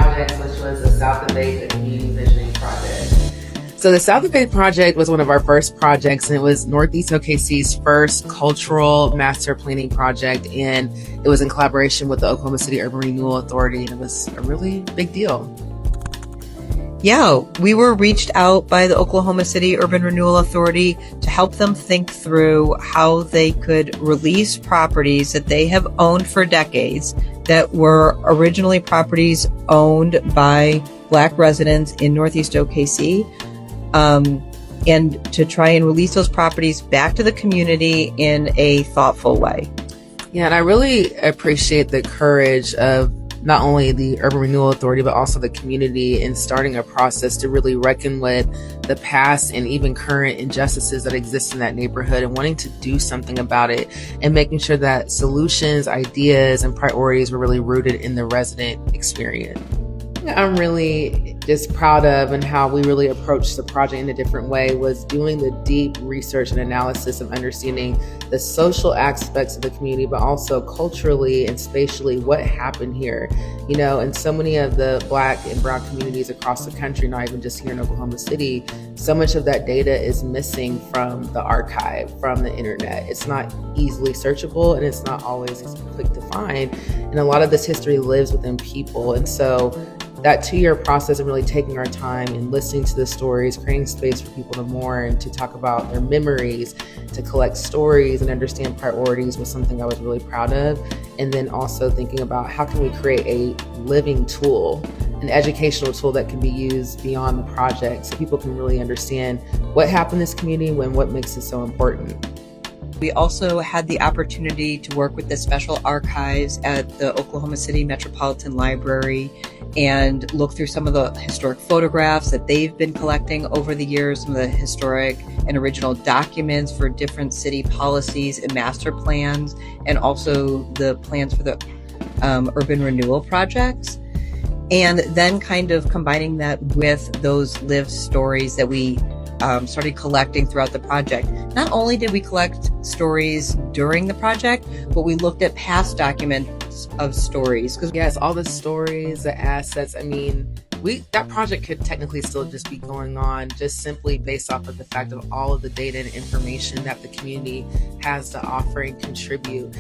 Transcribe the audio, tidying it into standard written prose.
projects, which was the South of Bay Community Visioning Project. So the South of Bay Project was one of our first projects, and it was Northeast OKC's first cultural master planning project, and it was in collaboration with the Oklahoma City Urban Renewal Authority, and it was a really big deal. Yeah, we were reached out by the Oklahoma City Urban Renewal Authority to help them think through how they could release properties that they have owned for decades that were originally properties owned by Black residents in Northeast OKC, and to try and release those properties back to the community in a thoughtful way. Yeah, and I really appreciate the courage of not only the Urban Renewal Authority, but also the community in starting a process to really reckon with the past and even current injustices that exist in that neighborhood and wanting to do something about it and making sure that solutions, ideas, and priorities were really rooted in the resident experience. I'm really just proud of and how we really approached the project in a different way was doing the deep research and analysis of understanding the social aspects of the community, but also culturally and spatially what happened here. You know, in so many of the Black and Brown communities across the country, not even just here in Oklahoma City, so much of that data is missing from the archive, from the internet. It's not easily searchable and it's not always quick to find. And a lot of this history lives within people. And so that 2-year process of really taking our time and listening to the stories, creating space for people to mourn, to talk about their memories, to collect stories and understand priorities was something I was really proud of. And then also thinking about how can we create a living tool, an educational tool that can be used beyond the project so people can really understand what happened in this community and what makes it so important. We also had the opportunity to work with the special archives at the Oklahoma City Metropolitan Library and look through some of the historic photographs that they've been collecting over the years, some of the historic and original documents for different city policies and master plans, and also the plans for the urban renewal projects. And then kind of combining that with those lived stories that we started collecting throughout the project. Not only did we collect stories during the project, but we looked at past documents of stories. Because yes, all the stories, the assets, I mean, that project could technically still just be going on just simply based off of the fact of all of the data and information that the community has to offer and contribute.